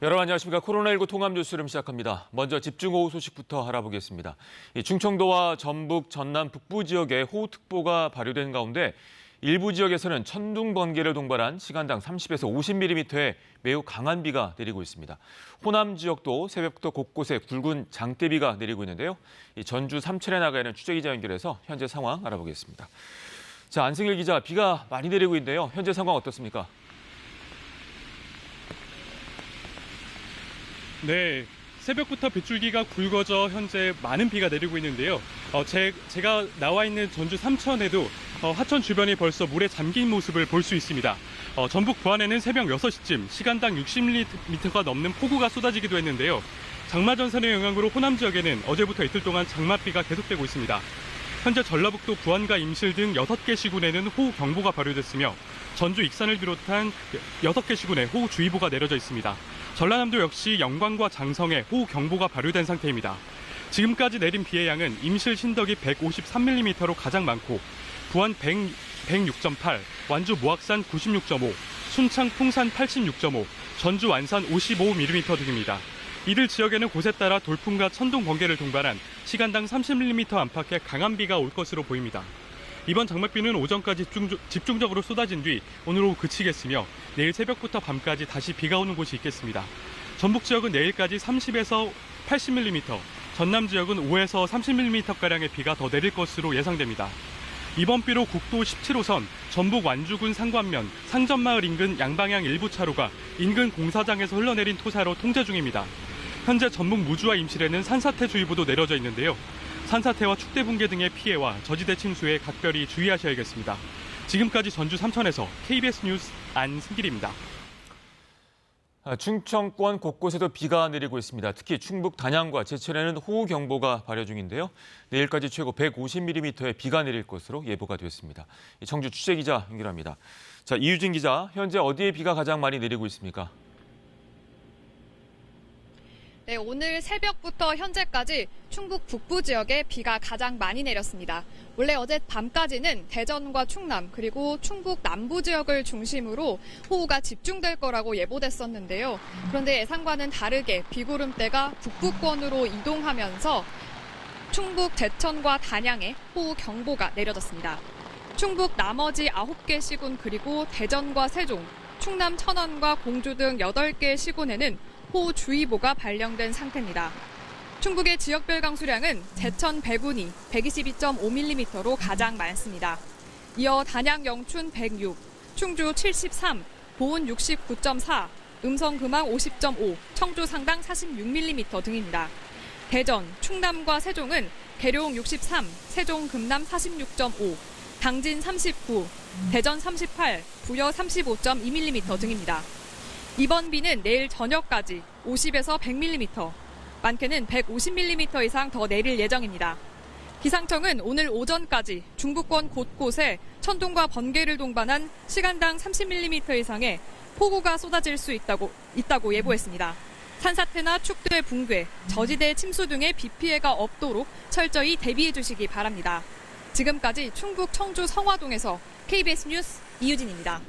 여러분 안녕하십니까. 코로나19 통합 뉴스룸 시작합니다. 먼저 집중호우 소식부터 알아보겠습니다. 충청도와 전북, 전남 북부 지역에 호우특보가 발효된 가운데 일부 지역에서는 천둥, 번개를 동반한 시간당 30에서 50mm의 매우 강한 비가 내리고 있습니다. 호남 지역도 새벽부터 곳곳에 굵은 장대비가 내리고 있는데요. 전주 삼천에 나가 있는 취재기자 연결해서 현재 상황 알아보겠습니다. 자, 안승일 기자, 비가 많이 내리고 있는데요. 현재 상황 어떻습니까? 네, 새벽부터 빗줄기가 굵어져 현재 많은 비가 내리고 있는데요. 제가 나와 있는 전주 삼천에도 하천 주변이 벌써 물에 잠긴 모습을 볼 수 있습니다. 전북 부안에는 새벽 6시쯤 시간당 60mm가 넘는 폭우가 쏟아지기도 했는데요. 장마 전선의 영향으로 호남 지역에는 어제부터 이틀 동안 장맛비가 계속되고 있습니다. 현재 전라북도 부안과 임실 등 6개 시군에는 호우 경보가 발효됐으며 전주 익산을 비롯한 6개 시군에 호우 주의보가 내려져 있습니다. 전라남도 역시 영광과 장성에 호우 경보가 발효된 상태입니다. 지금까지 내린 비의 양은 임실 신덕이 153mm로 가장 많고 부안 106.8, 완주 모악산 96.5, 순창 풍산 86.5, 전주 완산 55mm 등입니다. 이들 지역에는 곳에 따라 돌풍과 천둥, 번개를 동반한 시간당 30mm 안팎의 강한 비가 올 것으로 보입니다. 이번 장맛비는 오전까지 집중적으로 쏟아진 뒤 오늘 오후 그치겠으며 내일 새벽부터 밤까지 다시 비가 오는 곳이 있겠습니다. 전북 지역은 내일까지 30에서 80mm, 전남 지역은 5에서 30mm가량의 비가 더 내릴 것으로 예상됩니다. 이번 비로 국도 17호선 전북 완주군 상관면 상전마을 인근 양방향 일부 차로가 인근 공사장에서 흘러내린 토사로 통제 중입니다. 현재 전북 무주와 임실에는 산사태주의보도 내려져 있는데요. 산사태와 축대 붕괴 등의 피해와 저지대 침수에 각별히 주의하셔야겠습니다. 지금까지 전주 삼천에서 KBS 뉴스 안승길입니다. 충청권 곳곳에도 비가 내리고 있습니다. 특히 충북 단양과 제천에는 호우경보가 발효 중인데요. 내일까지 최고 150mm의 비가 내릴 것으로 예보가 됐습니다. 청주 취재기자 연결합니다. 자, 이유진 기자, 현재 어디에 비가 가장 많이 내리고 있습니까? 네, 오늘 새벽부터 현재까지 충북 북부 지역에 비가 가장 많이 내렸습니다. 원래 어제 밤까지는 대전과 충남 그리고 충북 남부 지역을 중심으로 호우가 집중될 거라고 예보됐었는데요. 그런데 예상과는 다르게 비구름대가 북부권으로 이동하면서 충북 제천과 단양에 호우 경보가 내려졌습니다. 충북 나머지 9개 시군 그리고 대전과 세종, 충남 천안과 공주 등 8개 시군에는 호우주의보가 발령된 상태입니다. 충북의 지역별 강수량은 제천 백운이 122.5mm로 가장 많습니다. 이어 단양 영춘 106, 충주 73, 보은 69.4, 음성 금왕 50.5, 청주 상당 46mm 등입니다. 대전, 충남과 세종은 계룡 63, 세종 금남 46.5, 당진 39, 대전 38, 부여 35.2mm 등입니다. 이번 비는 내일 저녁까지 50에서 100mm, 많게는 150mm 이상 더 내릴 예정입니다. 기상청은 오늘 오전까지 중부권 곳곳에 천둥과 번개를 동반한 시간당 30mm 이상의 폭우가 쏟아질 수 있다고 예보했습니다. 산사태나 축대 붕괴, 저지대 침수 등의 비 피해가 없도록 철저히 대비해 주시기 바랍니다. 지금까지 충북 청주 성화동에서 KBS 뉴스 이유진입니다.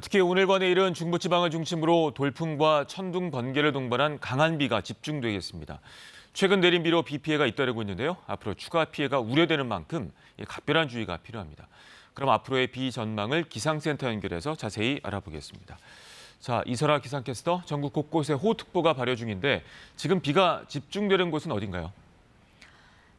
특히 오늘과 내일은 중부지방을 중심으로 돌풍과 천둥, 번개를 동반한 강한 비가 집중되겠습니다. 최근 내린 비로 비 피해가 잇따르고 있는데요. 앞으로 추가 피해가 우려되는 만큼 각별한 주의가 필요합니다. 그럼 앞으로의 비 전망을 기상센터 연결해서 자세히 알아보겠습니다. 자, 이설아 기상캐스터, 전국 곳곳에 호우특보가 발효 중인데 지금 비가 집중되는 곳은 어딘가요?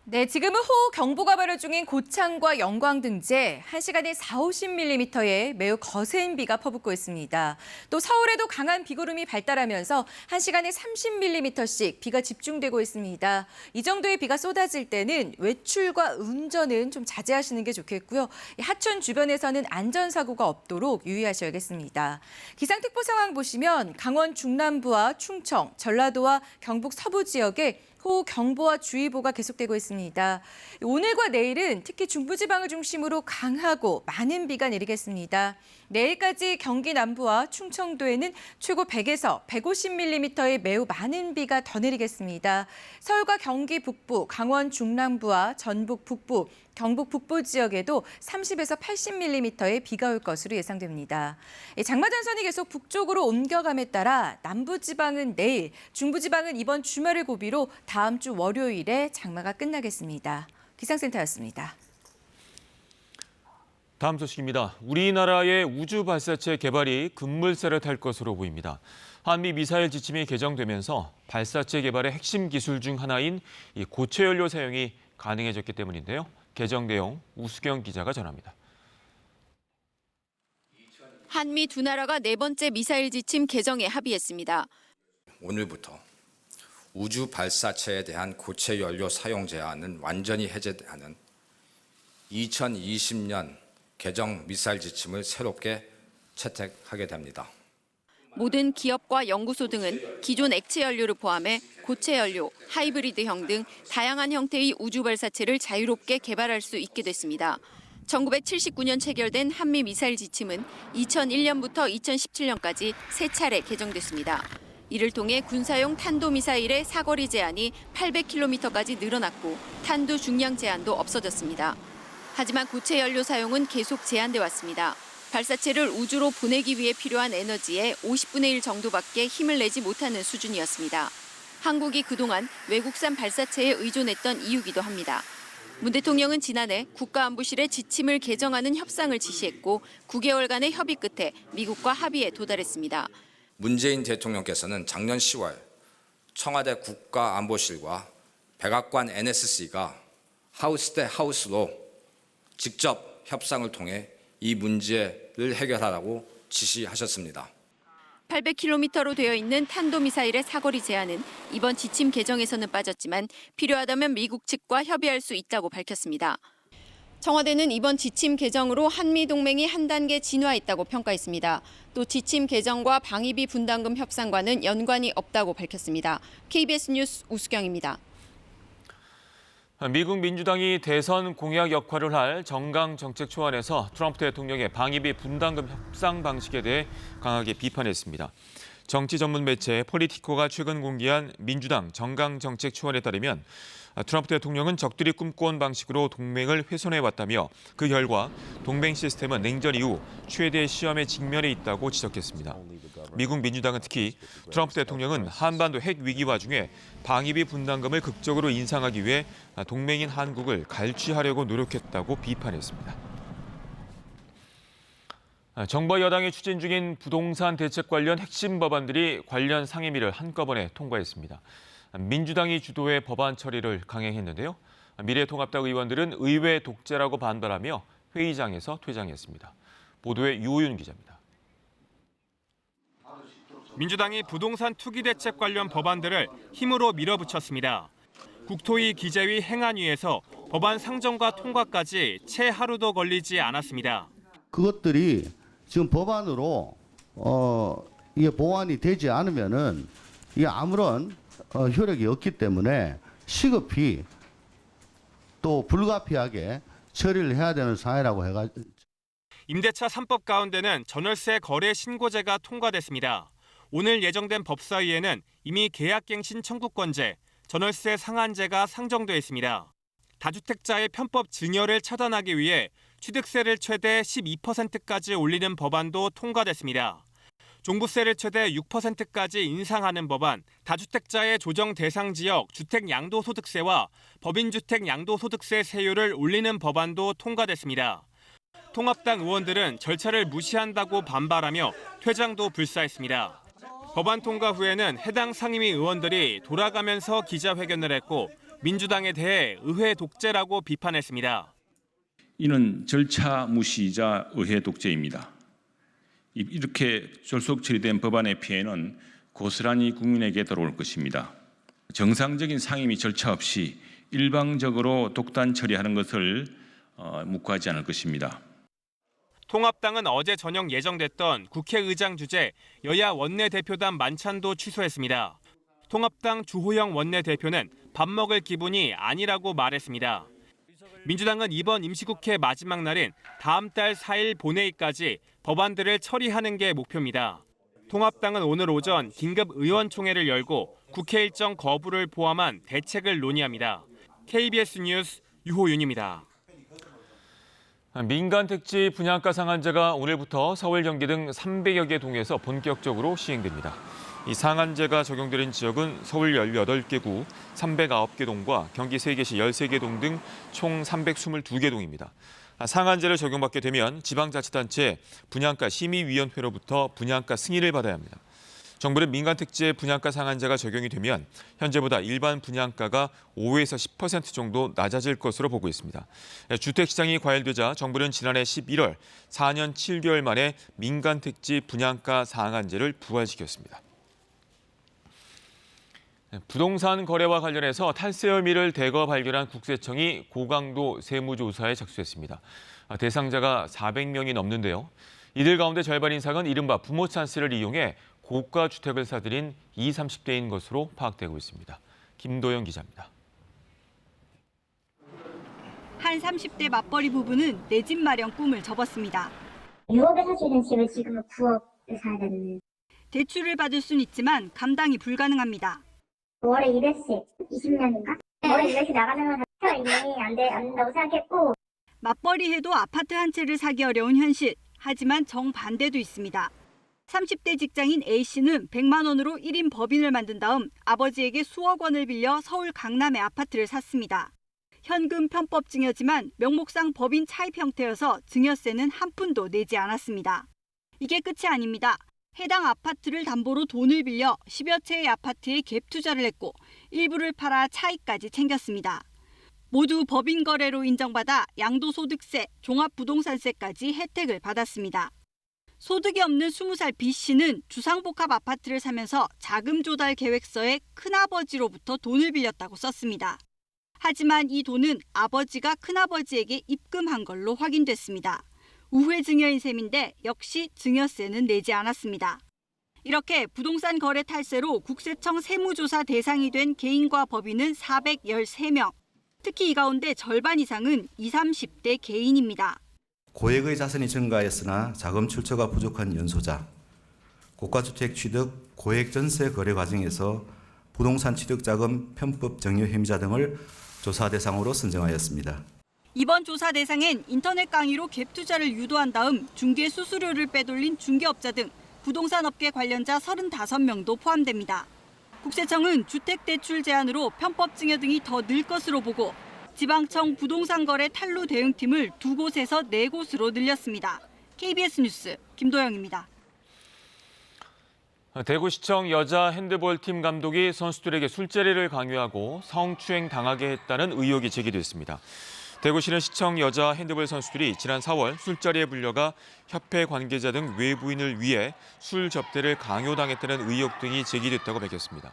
네, 지금은 호우 경보가 발효 중인 고창과 영광 등지에 1시간에 40~50mm의 매우 거센 비가 퍼붓고 있습니다. 또 서울에도 강한 비구름이 발달하면서 1시간에 30mm씩 비가 집중되고 있습니다. 이 정도의 비가 쏟아질 때는 외출과 운전은 좀 자제하시는 게 좋겠고요. 하천 주변에서는 안전사고가 없도록 유의하셔야겠습니다. 기상특보 상황 보시면 강원 중남부와 충청, 전라도와 경북 서부 지역에 호우 경보와 주의보가 계속되고 있습니다. 오늘과 내일은 특히 중부지방을 중심으로 강하고 많은 비가 내리겠습니다. 내일까지 경기 남부와 충청도에는 최고 100에서 150mm의 매우 많은 비가 더 내리겠습니다. 서울과 경기 북부, 강원 중남부와 전북 북부, 경북 북부 지역에도 30에서 80mm의 비가 올 것으로 예상됩니다. 장마전선이 계속 북쪽으로 옮겨감에 따라 남부지방은 내일, 중부지방은 이번 주말을 고비로 다음 주 월요일에 장마가 끝나겠습니다. 기상센터였습니다. 다음 소식입니다. 우리나라의 우주 발사체 개발이 급물살을 탈 것으로 보입니다. 한미 미사일 지침이 개정되면서 발사체 개발의 핵심 기술 중 하나인 이 고체 연료 사용이 가능해졌기 때문인데요. 개정 내용 우수경 기자가 전합니다. 한미 두 나라가 네 번째 미사일 지침 개정에 합의했습니다. 오늘부터 우주 발사체에 대한 고체 연료 사용 제한은 완전히 해제하는 2020년 개정 미사일 지침을 새롭게 채택하게 됩니다. 모든 기업과 연구소 등은 기존 액체 연료를 포함해 고체 연료, 하이브리드형 등 다양한 형태의 우주 발사체를 자유롭게 개발할 수 있게 됐습니다. 1979년 체결된 한미 미사일 지침은 2001년부터 2017년까지 세 차례 개정됐습니다. 이를 통해 군사용 탄도미사일의 사거리 제한이 800km까지 늘어났고 탄두 중량 제한도 없어졌습니다. 하지만 고체 연료 사용은 계속 제한돼 왔습니다. 발사체를 우주로 보내기 위해 필요한 에너지의 50분의 1 정도밖에 힘을 내지 못하는 수준이었습니다. 한국이 그동안 외국산 발사체에 의존했던 이유기도 합니다. 문 대통령은 지난해 국가안보실에 지침을 개정하는 협상을 지시했고 9개월간의 협의 끝에 미국과 합의에 도달했습니다. 문재인 대통령께서는 작년 10월 청와대 국가안보실과 백악관 NSC가 하우스 대 하우스로 직접 협상을 통해 이 문제를 해결하라고 지시하셨습니다. 800km로 되어 있는 탄도미사일의 사거리 제한은 이번 지침 개정에서는 빠졌지만 필요하다면 미국 측과 협의할 수 있다고 밝혔습니다. 청와대는 이번 지침 개정으로 한미 동맹이 한 단계 진화했다고 평가했습니다. 또 지침 개정과 방위비 분담금 협상과는 연관이 없다고 밝혔습니다. KBS 뉴스 우수경입니다. 미국 민주당이 대선 공약 역할을 할 정강 정책 초안에서 트럼프 대통령의 방위비 분담금 협상 방식에 대해 강하게 비판했습니다. 정치 전문 매체 폴리티코가 최근 공개한 민주당 정강 정책 초안에 따르면 트럼프 대통령은 적들이 꿈꿔온 방식으로 동맹을 훼손해왔다며 그 결과 동맹 시스템은 냉전 이후 최대 시험에 직면해 있다고 지적했습니다. 미국 민주당은 특히 트럼프 대통령은 한반도 핵 위기 와중에 방위비 분담금을 극적으로 인상하기 위해 동맹인 한국을 갈취하려고 노력했다고 비판했습니다. 정부 여당이 추진 중인 부동산 대책 관련 핵심 법안들이 관련 상임위를 한꺼번에 통과했습니다. 민주당이 주도해 법안 처리를 강행했는데요. 미래통합당 의원들은 의회 독재라고 반발하며 회의장에서 퇴장했습니다. 보도에 유호윤 기자입니다. 민주당이 부동산 투기 대책 관련 법안들을 힘으로 밀어붙였습니다. 국토위 기재위 행안위에서 법안 상정과 통과까지 채 하루도 걸리지 않았습니다. 그것들이 지금 법안으로 이게 보완이 되지 않으면은 이게 아무런 효력이 없기 때문에 시급히 또 불가피하게 처리를 해야 되는 사회라고 해가지고. 임대차 3법 가운데는 전월세 거래 신고제가 통과됐습니다. 오늘 예정된 법사위에는 이미 계약갱신 청구권제, 전월세 상한제가 상정돼 있습니다. 다주택자의 편법 증여를 차단하기 위해 취득세를 최대 12%까지 올리는 법안도 통과됐습니다. 종부세를 최대 6%까지 인상하는 법안, 다주택자의 조정 대상 지역 주택 양도소득세와 법인주택 양도소득세 세율을 올리는 법안도 통과됐습니다. 통합당 의원들은 절차를 무시한다고 반발하며 퇴장도 불사했습니다. 법안 통과 후에는 해당 상임위 의원들이 돌아가면서 기자회견을 했고 민주당에 대해 의회 독재라고 비판했습니다. 이는 절차 무시이자 의회 독재입니다. 이렇게 졸속 처리된 법안의 피해는 고스란히 국민에게 돌아올 것입니다. 정상적인 상임위 절차 없이 일방적으로 독단 처리하는 것을 묵과하지 않을 것입니다. 통합당은 어제 저녁 예정됐던 국회의장 주재 여야 원내대표단 만찬도 취소했습니다. 통합당 주호영 원내대표는 밥 먹을 기분이 아니라고 말했습니다. 민주당은 이번 임시국회 마지막 날인 다음 달 4일 본회의까지 법안들을 처리하는 게 목표입니다. 통합당은 오늘 오전 긴급 의원총회를 열고 국회 일정 거부를 포함한 대책을 논의합니다. KBS 뉴스 유호윤입니다. 민간 택지 분양가 상한제가 오늘부터 서울, 경기 등 300여 개 동에서 본격적으로 시행됩니다. 이 상한제가 적용되는 지역은 서울 18개 구, 309개 동과 경기 세계시 13개 동 등 총 322개 동입니다. 상한제를 적용받게 되면 지방자치단체 분양가 심의위원회로부터 분양가 승인을 받아야 합니다. 정부는 민간 택지의 분양가 상한제가 적용이 되면 현재보다 일반 분양가가 5에서 10% 정도 낮아질 것으로 보고 있습니다. 주택시장이 과열되자 정부는 지난해 11월 4년 7개월 만에 민간 택지 분양가 상한제를 부활시켰습니다. 부동산 거래와 관련해서 탈세 혐의를 대거 발견한 국세청이 고강도 세무조사에 착수했습니다. 대상자가 400명이 넘는데요. 이들 가운데 절반 이상은 이른바 부모 찬스를 이용해 고가 주택을 사들인 20, 30대인 것으로 파악되고 있습니다. 김도영 기자입니다. 한 30대 맞벌이 부부는 내 집 마련 꿈을 접었습니다. 6억에 살 수 있는 집을 지금 9억에 사야 되는. 대출을 받을 순 있지만 감당이 불가능합니다. 월에 200씩 20년인가? 월에 200씩 나가는 건 이미 안 된다고 생각했고. 맞벌이 해도 아파트 한 채를 사기 어려운 현실. 하지만 정반대도 있습니다. 30대 직장인 A씨는 100만 원으로 1인 법인을 만든 다음 아버지에게 수억 원을 빌려 서울 강남의 아파트를 샀습니다. 현금 편법 증여지만 명목상 법인 차입 형태여서 증여세는 한 푼도 내지 않았습니다. 이게 끝이 아닙니다. 해당 아파트를 담보로 돈을 빌려 10여 채의 아파트에 갭 투자를 했고 일부를 팔아 차익까지 챙겼습니다. 모두 법인 거래로 인정받아 양도소득세, 종합부동산세까지 혜택을 받았습니다. 소득이 없는 20살 B씨는 주상복합 아파트를 사면서 자금 조달 계획서에 큰아버지로부터 돈을 빌렸다고 썼습니다. 하지만 이 돈은 아버지가 큰아버지에게 입금한 걸로 확인됐습니다. 우회 증여인 셈인데 역시 증여세는 내지 않았습니다. 이렇게 부동산 거래 탈세로 국세청 세무조사 대상이 된 개인과 법인은 413명. 특히 이 가운데 절반 이상은 20, 30대 개인입니다. 고액의 자산이 증가했으나 자금 출처가 부족한 연소자, 고가주택 취득, 고액 전세 거래 과정에서 부동산 취득자금 편법 증여 혐의자 등을 조사 대상으로 선정하였습니다. 이번 조사 대상엔 인터넷 강의로 갭 투자를 유도한 다음 중개 수수료를 빼돌린 중개업자 등 부동산 업계 관련자 35명도 포함됩니다. 국세청은 주택대출 제한으로 편법 증여 등이 더 늘 것으로 보고 지방청 부동산 거래 탈루 대응팀을 2곳에서 4곳으로 늘렸습니다. KBS 뉴스 김도영입니다. 대구시청 여자 핸드볼 팀 감독이 선수들에게 술자리를 강요하고 성추행 당하게 했다는 의혹이 제기됐습니다. 대구시는 시청 여자 핸드볼 선수들이 지난 4월 술자리에 불려가 협회 관계자 등 외부인을 위해 술 접대를 강요당했다는 의혹 등이 제기됐다고 밝혔습니다.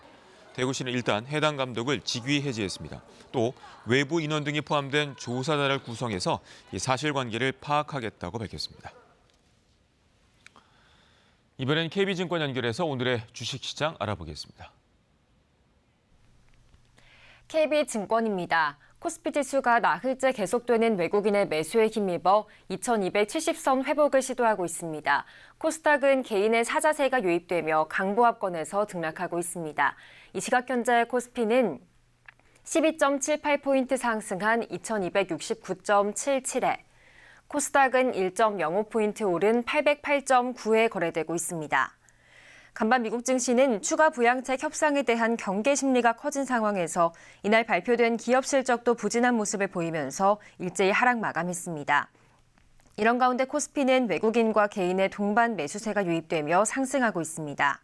대구시는 일단 해당 감독을 직위 해제했습니다. 또 외부 인원 등이 포함된 조사단을 구성해서 사실관계를 파악하겠다고 밝혔습니다. 이번엔 KB증권 연결해서 오늘의 주식시장 알아보겠습니다. KB증권입니다. 코스피 지수가 나흘째 계속되는 외국인의 매수에 힘입어 2270선 회복을 시도하고 있습니다. 코스닥은 개인의 사자세가 유입되며 강보합권에서 등락하고 있습니다. 이 시각 현재 코스피는 12.78포인트 상승한 2269.77에 코스닥은 1.05포인트 오른 808.9에 거래되고 있습니다. 간밤 미국 증시는 추가 부양책 협상에 대한 경계 심리가 커진 상황에서 이날 발표된 기업 실적도 부진한 모습을 보이면서 일제히 하락 마감했습니다. 이런 가운데 코스피는 외국인과 개인의 동반 매수세가 유입되며 상승하고 있습니다.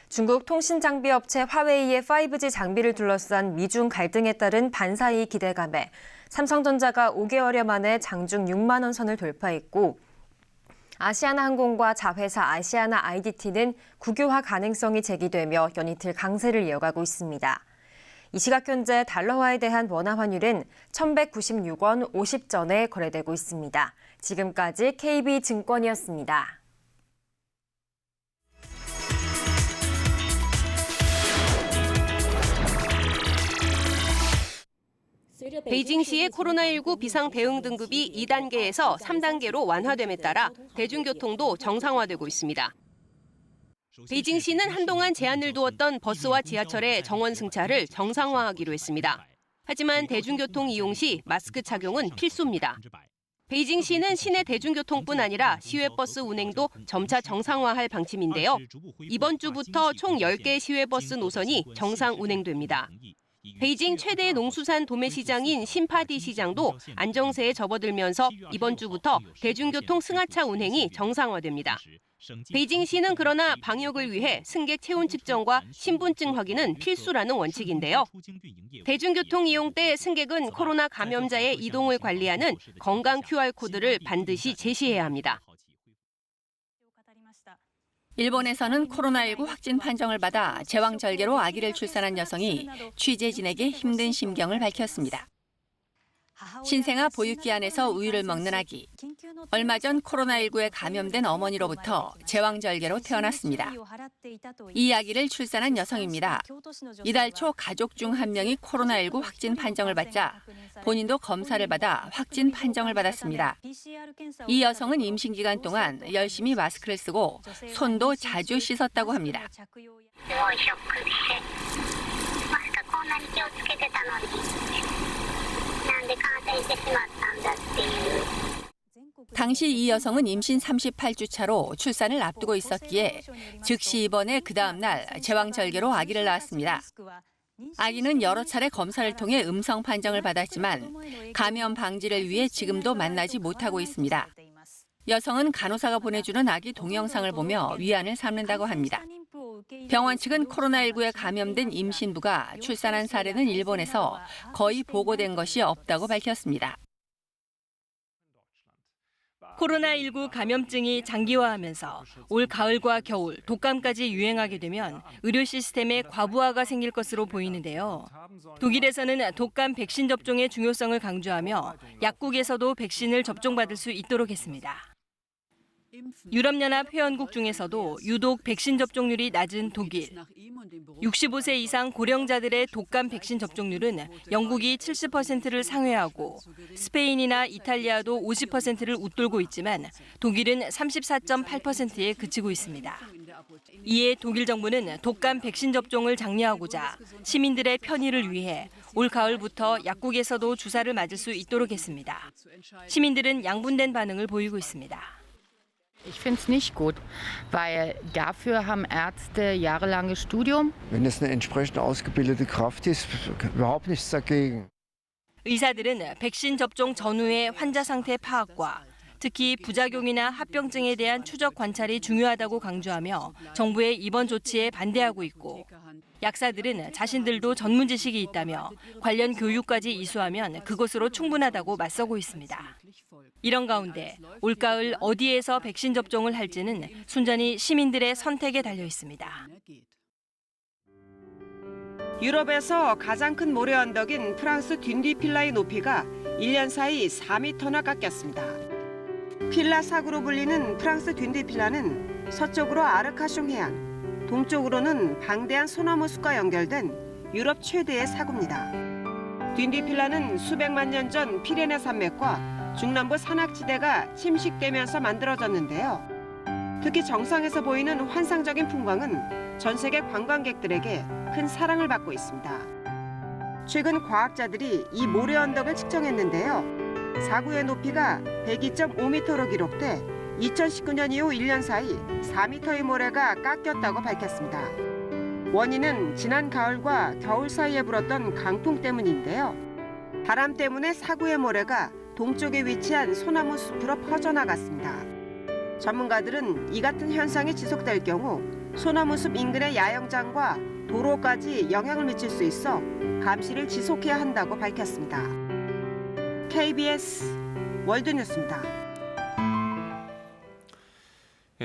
중국 통신장비업체 화웨이의 5G 장비를 둘러싼 미중 갈등에 따른 반사이익 기대감에 삼성전자가 5개월여 만에 장중 6만 원 선을 돌파했고 아시아나항공과 자회사 아시아나 IDT는 국유화 가능성이 제기되며 연이틀 강세를 이어가고 있습니다. 이 시각 현재 달러화에 대한 원화 환율은 1,196원 50전에 거래되고 있습니다. 지금까지 KB증권이었습니다. 베이징시의 코로나19 비상 대응 등급이 2단계에서 3단계로 완화됨에 따라 대중교통도 정상화되고 있습니다. 베이징시는 한동안 제한을 두었던 버스와 지하철의 정원 승차를 정상화하기로 했습니다. 하지만 대중교통 이용 시 마스크 착용은 필수입니다. 베이징시는 시내 대중교통뿐 아니라 시외버스 운행도 점차 정상화할 방침인데요. 이번 주부터 총 10개의 시외버스 노선이 정상 운행됩니다. 베이징 최대 농수산 도매시장인 신파디 시장도 안정세에 접어들면서 이번 주부터 대중교통 승하차 운행이 정상화됩니다. 베이징시는 그러나 방역을 위해 승객 체온 측정과 신분증 확인은 필수라는 원칙인데요. 대중교통 이용 때 승객은 코로나 감염자의 이동을 관리하는 건강 QR코드를 반드시 제시해야 합니다. 일본에서는 코로나19 확진 판정을 받아 제왕절개로 아기를 출산한 여성이 취재진에게 힘든 심경을 밝혔습니다. 신생아 보육기 안에서 우유를 먹는 아기. 얼마 전 코로나19에 감염된 어머니로부터 제왕절개로 태어났습니다. 이 아기를 출산한 여성입니다. 이달 초 가족 중 한 명이 코로나19 확진 판정을 받자 본인도 검사를 받아 확진 판정을 받았습니다. 이 여성은 임신 기간 동안 열심히 마스크를 쓰고 손도 자주 씻었다고 합니다. 당시 이 여성은 임신 38주 차로 출산을 앞두고 있었기에 즉시 입원해 그 다음 날 제왕절개로 아기를 낳았습니다. 아기는 여러 차례 검사를 통해 음성 판정을 받았지만 감염 방지를 위해 지금도 만나지 못하고 있습니다. 여성은 간호사가 보내주는 아기 동영상을 보며 위안을 삼는다고 합니다. 병원 측은 코로나19에 감염된 임신부가 출산한 사례는 일본에서 거의 보고된 것이 없다고 밝혔습니다. 코로나19 감염증이 장기화하면서 올 가을과 겨울, 독감까지 유행하게 되면 의료 시스템에 과부하가 생길 것으로 보이는데요. 독일에서는 독감 백신 접종의 중요성을 강조하며 약국에서도 백신을 접종받을 수 있도록 했습니다. 유럽연합 회원국 중에서도 유독 백신 접종률이 낮은 독일. 65세 이상 고령자들의 독감 백신 접종률은 영국이 70%를 상회하고 스페인이나 이탈리아도 50%를 웃돌고 있지만 독일은 34.8%에 그치고 있습니다. 이에 독일 정부는 독감 백신 접종을 장려하고자 시민들의 편의를 위해 올 가을부터 약국에서도 주사를 맞을 수 있도록 했습니다. 시민들은 양분된 반응을 보이고 있습니다. Ich finde es nicht gut, weil dafür haben Ärzte jahrelanges Studium. Wenn es eine entsprechend ausgebildete Kraft ist, überhaupt nichts dagegen. 의사들은 백신 접종 전후의 환자 상태 파악과 특히 부작용이나 합병증에 대한 추적 관찰이 중요하다고 강조하며 정부의 이번 조치에 반대하고 있고 약사들은 자신들도 전문 지식이 있다며 관련 교육까지 이수하면 그것으로 충분하다고 맞서고 있습니다. 이런 가운데 올가을 어디에서 백신 접종을 할지는 순전히 시민들의 선택에 달려 있습니다. 유럽에서 가장 큰 모래 언덕인 프랑스 딘디 필라의 높이가 1년 사이 4m나 깎였습니다. 필라 사구로 불리는 프랑스 딘디 필라는 서쪽으로 아르카숑 해안, 동쪽으로는 방대한 소나무 숲과 연결된 유럽 최대의 사구입니다. 딘디 필라는 수백만 년 전 피레네 산맥과 중남부 산악지대가 침식되면서 만들어졌는데요. 특히 정상에서 보이는 환상적인 풍광은 전 세계 관광객들에게 큰 사랑을 받고 있습니다. 최근 과학자들이 이 모래 언덕을 측정했는데요. 사구의 높이가 102.5m로 기록돼 2019년 이후 1년 사이 4m의 모래가 깎였다고 밝혔습니다. 원인은 지난 가을과 겨울 사이에 불었던 강풍 때문인데요. 바람 때문에 사구의 모래가 동쪽에 위치한 소나무 숲으로 퍼져나갔습니다. 전문가들은 이 같은 현상이 지속될 경우 소나무 숲 인근의 야영장과 도로까지 영향을 미칠 수 있어 감시를 지속해야 한다고 밝혔습니다. KBS 월드뉴스입니다.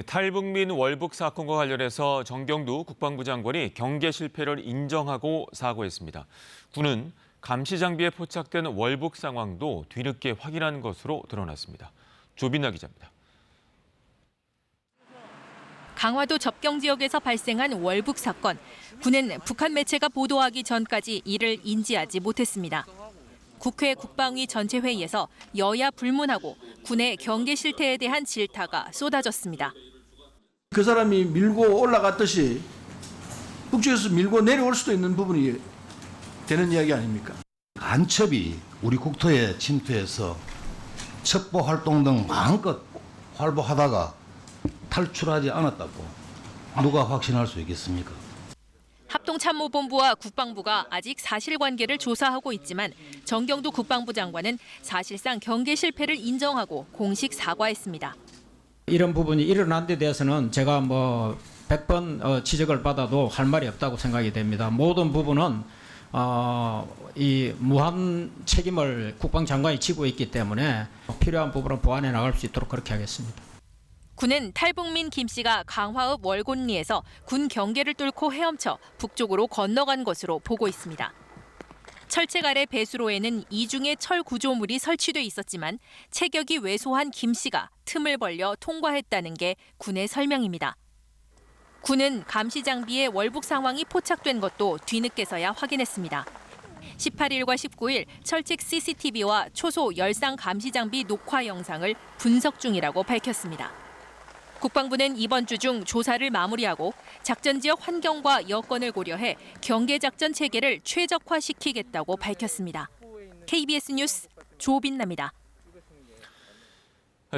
탈북민 월북 사건과 관련해서 정경두 국방부 장관이 경계 실패를 인정하고 사과했습니다. 군은 감시 장비에 포착된 월북 상황도 뒤늦게 확인한 것으로 드러났습니다. 조빈나 기자입니다. 강화도 접경 지역에서 발생한 월북 사건. 군은 북한 매체가 보도하기 전까지 이를 인지하지 못했습니다. 국회 국방위 전체 회의에서 여야 불문하고 군의 경계 실태에 대한 질타가 쏟아졌습니다. 그 사람이 밀고 올라갔듯이 북쪽에서 밀고 내려올 수도 있는 부분이 되는 이야기 아닙니까? 간첩이 우리 국토에 침투해서 첩보 활동 등 마음껏 활보하다가 탈출하지 않았다고 누가 확신할 수 있겠습니까? 합동참모본부와 국방부가 아직 사실관계를 조사하고 있지만 정경도 국방부 장관은 사실상 경계 실패를 인정하고 공식 사과했습니다. 이런 부분이 일어난 데 대해서는 제가 100번 지적을 받아도 할 말이 없다고 생각이 됩니다. 모든 부분은 이 무한 책임을 국방장관이 지고 있기 때문에 필요한 부분은 보완해 나갈 수 있도록 그렇게 하겠습니다. 군은 탈북민 김 씨가 강화읍 월곤리에서 군 경계를 뚫고 헤엄쳐 북쪽으로 건너간 것으로 보고 있습니다. 철책 아래 배수로에는 이중의 철 구조물이 설치돼 있었지만 체격이 왜소한 김 씨가 틈을 벌려 통과했다는 게 군의 설명입니다. 군은 감시 장비에 월북 상황이 포착된 것도 뒤늦게서야 확인했습니다. 18일과 19일 철책 CCTV와 초소 열상 감시 장비 녹화 영상을 분석 중이라고 밝혔습니다. 국방부는 이번 주 중 조사를 마무리하고 작전 지역 환경과 여건을 고려해 경계 작전 체계를 최적화시키겠다고 밝혔습니다. KBS 뉴스 조빈나입니다.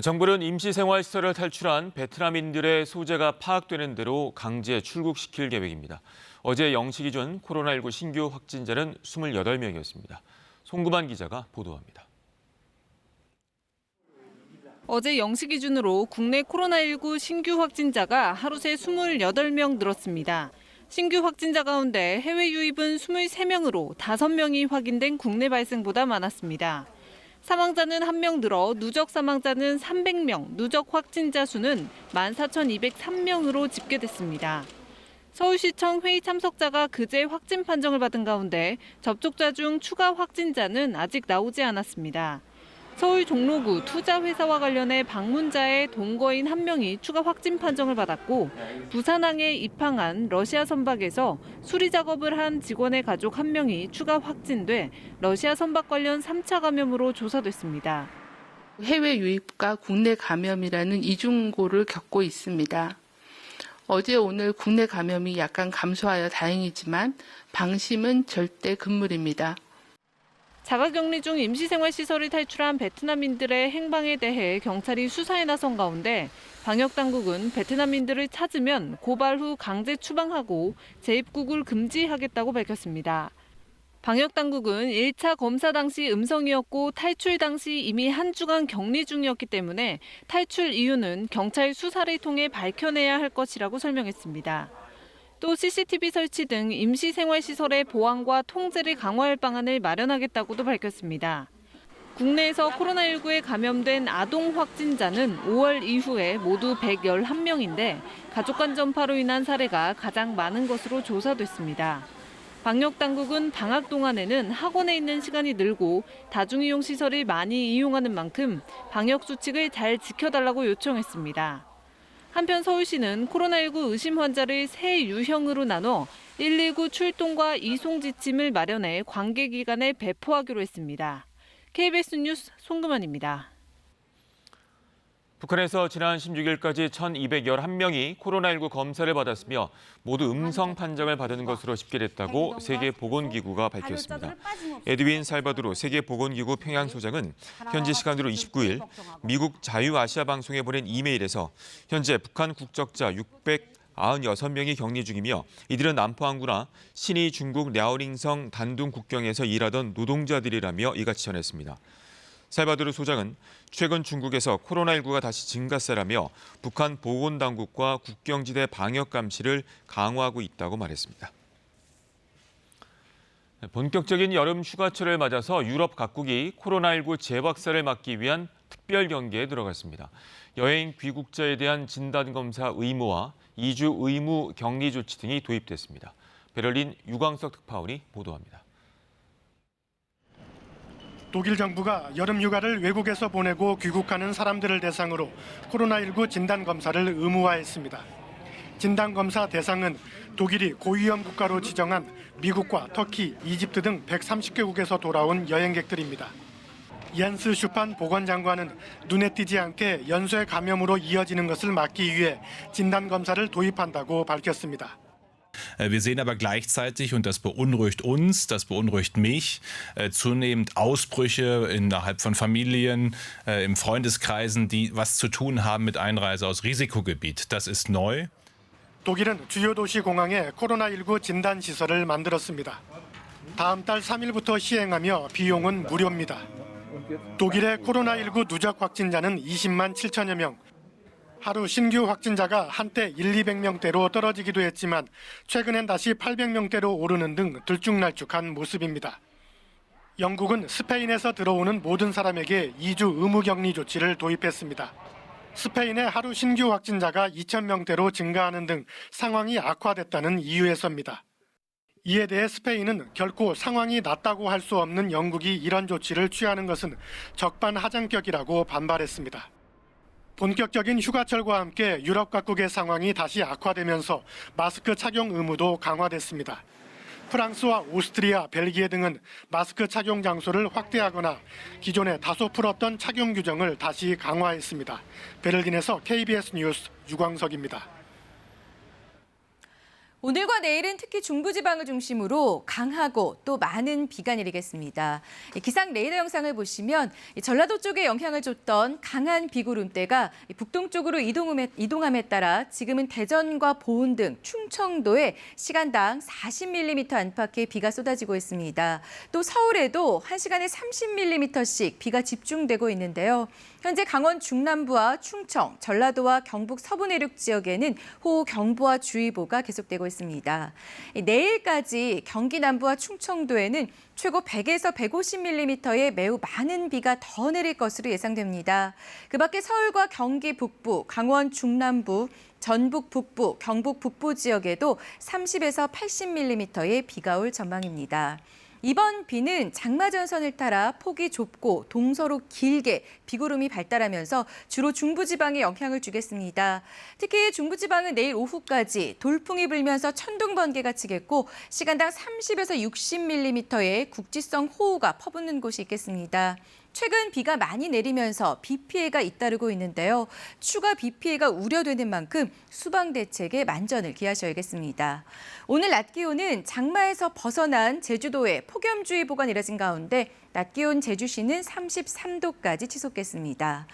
정부는 임시생활시설을 탈출한 베트남인들의 소재가 파악되는 대로 강제 출국시킬 계획입니다. 어제 0시 기준 코로나19 신규 확진자는 28명이었습니다. 송구만 기자가 보도합니다. 어제 0시 기준으로 국내 코로나19 신규 확진자가 하루 새 28명 늘었습니다. 신규 확진자 가운데 해외 유입은 23명으로 5명이 확인된 국내 발생보다 많았습니다. 사망자는 1명 늘어 누적 사망자는 300명, 누적 확진자 수는 14,203명으로 집계됐습니다. 서울시청 회의 참석자가 그제 확진 판정을 받은 가운데 접촉자 중 추가 확진자는 아직 나오지 않았습니다. 서울 종로구 투자회사와 관련해 방문자의 동거인 1명이 추가 확진 판정을 받았고 부산항에 입항한 러시아 선박에서 수리 작업을 한 직원의 가족 1명이 추가 확진돼 러시아 선박 관련 3차 감염으로 조사됐습니다. 해외 유입과 국내 감염이라는 이중고를 겪고 있습니다. 어제 오늘 국내 감염이 약간 감소하여 다행이지만 방심은 절대 금물입니다. 자가격리 중 임시생활시설을 탈출한 베트남인들의 행방에 대해 경찰이 수사에 나선 가운데 방역당국은 베트남인들을 찾으면 고발 후 강제 추방하고 재입국을 금지하겠다고 밝혔습니다. 방역당국은 1차 검사 당시 음성이었고 탈출 당시 이미 한 주간 격리 중이었기 때문에 탈출 이유는 경찰 수사를 통해 밝혀내야 할 것이라고 설명했습니다. 또 CCTV 설치 등 임시생활시설의 보안과 통제를 강화할 방안을 마련하겠다고도 밝혔습니다. 국내에서 코로나19에 감염된 아동 확진자는 5월 이후에 모두 111명인데 가족 간 전파로 인한 사례가 가장 많은 것으로 조사됐습니다. 방역당국은 방학 동안에는 학원에 있는 시간이 늘고 다중이용 시설을 많이 이용하는 만큼 방역 수칙을 잘 지켜달라고 요청했습니다. 한편 서울시는 코로나19 의심 환자를 세 유형으로 나눠 119 출동과 이송 지침을 마련해 관계기관에 배포하기로 했습니다. KBS 뉴스 송금환입니다. 북한에서 지난 16일까지 1,211명이 코로나19 검사를 받았으며 모두 음성 판정을 받은 것으로 집계됐다고 세계보건기구가 밝혔습니다. 에드윈 살바도르 세계보건기구 평양소장은 현지 시간으로 29일 미국 자유아시아방송에 보낸 이메일에서 현재 북한 국적자 696명이 격리 중이며 이들은 남포항구나 신의 중국 랴오닝성 단둥 국경에서 일하던 노동자들이라며 이같이 전했습니다. 살바도르 소장은 최근 중국에서 코로나19가 다시 증가세라며 북한 보건당국과 국경지대 방역 감시를 강화하고 있다고 말했습니다. 본격적인 여름 휴가철을 맞아서 유럽 각국이 코로나19 재확산을 막기 위한 특별 경계에 들어갔습니다. 여행 귀국자에 대한 진단검사 의무와 2주 의무 격리 조치 등이 도입됐습니다. 베를린 유광석 특파원이 보도합니다. 독일 정부가 여름 휴가를 외국에서 보내고 귀국하는 사람들을 대상으로 코로나19 진단검사를 의무화했습니다. 진단검사 대상은 독일이 고위험 국가로 지정한 미국과 터키, 이집트 등 130개국에서 돌아온 여행객들입니다. 얀스 슈판 보건장관은 눈에 띄지 않게 연쇄 감염으로 이어지는 것을 막기 위해 진단검사를 도입한다고 밝혔습니다. Wir sehen aber gleichzeitig, und das beunruhigt uns, das beunruhigt mich, zunehmend Ausbrüche innerhalb von Familien, in Freundeskreisen, die was zu tun haben mit Einreise aus Risikogebiet. Das ist neu. 독일은 주요 도시 공항에 코로나19 진단 시설을 만들었습니다. 다음 달 3일부터 시행하며 비용은 무료입니다. 독일의 코로나19 누적 확진자는 20만 7천여 명. 하루 신규 확진자가 한때 200명대로 떨어지기도 했지만 최근엔 다시 800명대로 오르는 등 들쭉날쭉한 모습입니다. 영국은 스페인에서 들어오는 모든 사람에게 2주 의무격리 조치를 도입했습니다. 스페인의 하루 신규 확진자가 2,000명대로 증가하는 등 상황이 악화됐다는 이유에서입니다. 이에 대해 스페인은 결코 상황이 낫다고 할 수 없는 영국이 이런 조치를 취하는 것은 적반하장격이라고 반발했습니다. 본격적인 휴가철과 함께 유럽 각국의 상황이 다시 악화되면서 마스크 착용 의무도 강화됐습니다. 프랑스와 오스트리아, 벨기에 등은 마스크 착용 장소를 확대하거나 기존에 다소 풀었던 착용 규정을 다시 강화했습니다. 베를린에서 KBS 뉴스 유광석입니다. 오늘과 내일은 특히 중부지방을 중심으로 강하고 또 많은 비가 내리겠습니다. 기상 레이더 영상을 보시면 전라도 쪽에 영향을 줬던 강한 비구름대가 북동쪽으로 이동함에 따라 지금은 대전과 보은 등 충청도에 시간당 40mm 안팎의 비가 쏟아지고 있습니다. 또 서울에도 1시간에 30mm씩 비가 집중되고 있는데요. 현재 강원 중남부와 충청, 전라도와 경북 서부 내륙 지역에는 호우경보와 주의보가 계속되고 있습니다. 내일까지 경기 남부와 충청도에는 최고 100에서 150mm의 매우 많은 비가 더 내릴 것으로 예상됩니다. 그 밖에 서울과 경기 북부, 강원 중남부, 전북 북부, 경북 북부 지역에도 30에서 80mm의 비가 올 전망입니다. 이번 비는 장마전선을 따라 폭이 좁고 동서로 길게 비구름이 발달하면서 주로 중부지방에 영향을 주겠습니다. 특히 중부지방은 내일 오후까지 돌풍이 불면서 천둥 번개가 치겠고 시간당 30에서 60mm의 국지성 호우가 퍼붓는 곳이 있겠습니다. 최근 비가 많이 내리면서 비 피해가 잇따르고 있는데요. 추가 비 피해가 우려되는 만큼 수방 대책에 만전을 기하셔야겠습니다. 오늘 낮 기온은 장마에서 벗어난 제주도에 폭염주의보가 내려진 가운데 낮 기온 제주시는 33도까지 치솟겠습니다.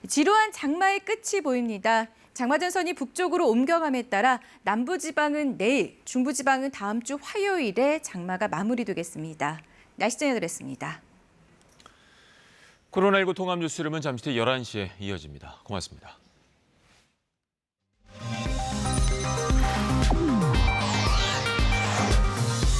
지루한 장마의 끝이 보입니다. 장마전선이 북쪽으로 옮겨감에 따라 남부지방은 내일, 중부지방은 다음 주 화요일에 장마가 마무리되겠습니다. 날씨 전해드렸습니다. 코로나19 통합 뉴스룸은 잠시 뒤 11시에 이어집니다. 고맙습니다.